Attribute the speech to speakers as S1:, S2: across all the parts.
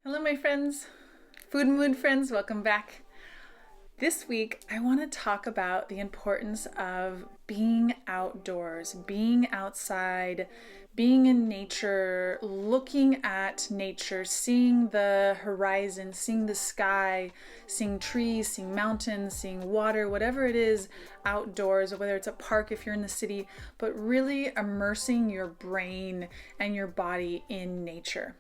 S1: Hello, my friends, food mood friends, welcome back. This week, I want to talk about the importance of being outdoors, being outside, being in nature, looking at nature, seeing the horizon, seeing the sky, seeing trees, seeing mountains, seeing water, whatever it is outdoors, whether it's a park if you're in the city, but really immersing your brain and your body in nature.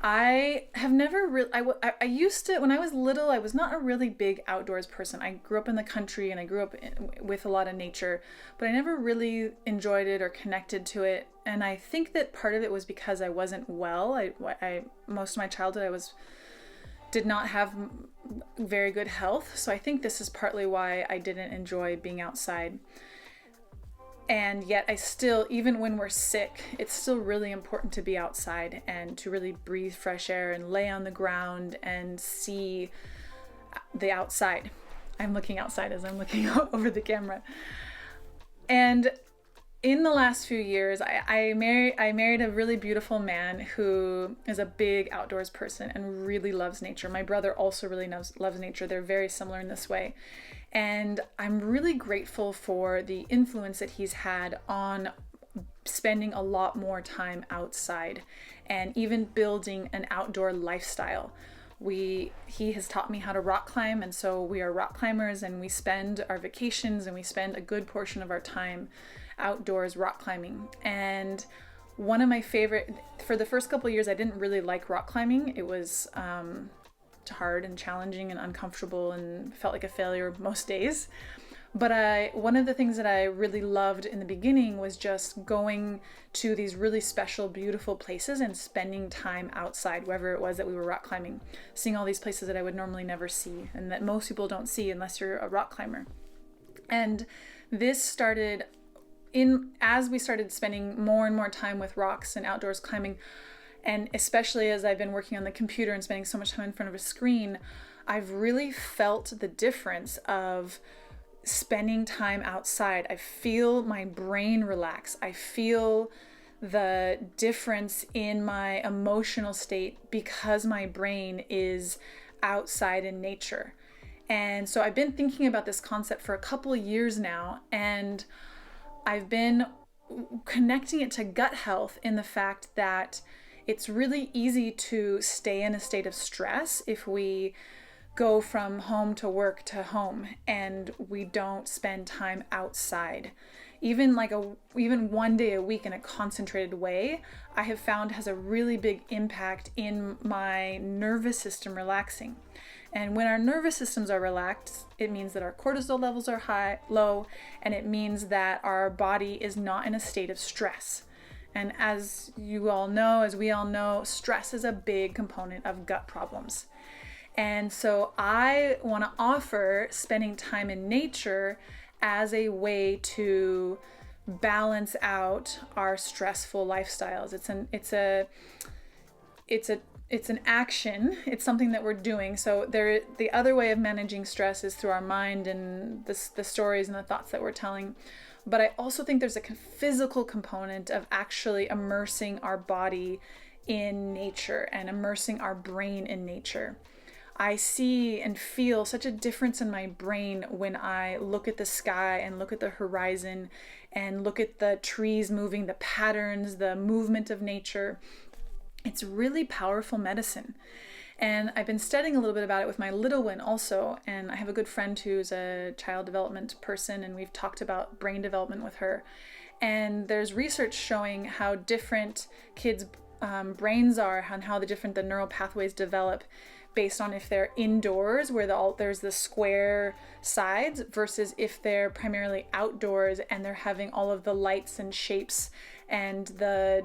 S1: I have never really, I used to, when I was little, I was not a really big outdoors person. I grew up in the country and I grew up with a lot of nature, but I never really enjoyed it or connected to it. And I think that part of it was because I wasn't well. Most of my childhood, did not have very good health. So I think this is partly why I didn't enjoy being outside. And yet I still, even when we're sick, it's still really important to be outside and to really breathe fresh air and lay on the ground and see the outside. I'm looking outside as I'm looking over the camera. And in the last few years, I married a really beautiful man who is a big outdoors person and really loves nature. My brother also really loves nature. They're very similar in this way. And I'm really grateful for the influence that he's had on spending a lot more time outside and even building an outdoor lifestyle. He has taught me how to rock climb, and so we are rock climbers, and we spend our vacations and we spend a good portion of our time outdoors rock climbing. And one of my favorite, for the first couple of years, I didn't really like rock climbing. It was hard and challenging and uncomfortable and felt like a failure most days. But one of the things that I really loved in the beginning was just going to these really special, beautiful places and spending time outside, wherever it was that we were rock climbing, seeing all these places that I would normally never see and that most people don't see unless you're a rock climber. And this started as we started spending more and more time with rocks and outdoors climbing. And especially as I've been working on the computer and spending so much time in front of a screen, I've really felt the difference of spending time outside. I feel my brain relax. I feel the difference in my emotional state because my brain is outside in nature. And so I've been thinking about this concept for a couple of years now, and I've been connecting it to gut health in the fact that it's really easy to stay in a state of stress if we go from home to work to home and we don't spend time outside. Even one day a week in a concentrated way, I have found has a really big impact in my nervous system relaxing. And when our nervous systems are relaxed, it means that our cortisol levels are low, and it means that our body is not in a state of stress. And as we all know, stress is a big component of gut problems. And so I want to offer spending time in nature as a way to balance out our stressful lifestyles. It's an action. It's something that we're doing. So the other way of managing stress is through our mind and the stories and the thoughts that we're telling. But I also think there's a physical component of actually immersing our body in nature and immersing our brain in nature. I see and feel such a difference in my brain when I look at the sky and look at the horizon and look at the trees moving, the patterns, the movement of nature. It's really powerful medicine. And I've been studying a little bit about it with my little one also. And I have a good friend who's a child development person, and we've talked about brain development with her. And there's research showing how different kids' brains are and how the neural pathways develop based on if they're indoors where there's the square sides versus if they're primarily outdoors and they're having all of the lights and shapes and the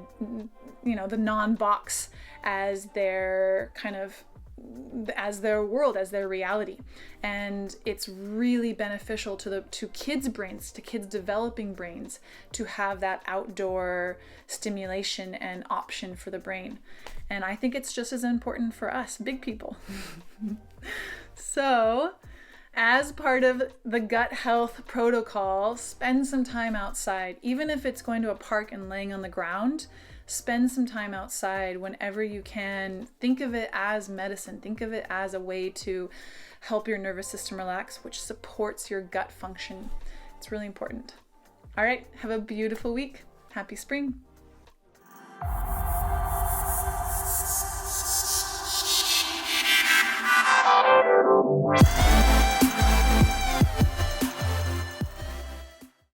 S1: non-box as their world, as their reality. And it's really beneficial to kids' brains, to kids' developing brains, to have that outdoor stimulation and option for the brain. And I think it's just as important for us, big people. So As part of the gut health protocol, spend some time outside. Even if it's going to a park and laying on the ground, spend some time outside whenever you can. Think of it as medicine. Think of it as a way to help your nervous system relax, which supports your gut function. It's really important. All right, have a beautiful week. Happy spring.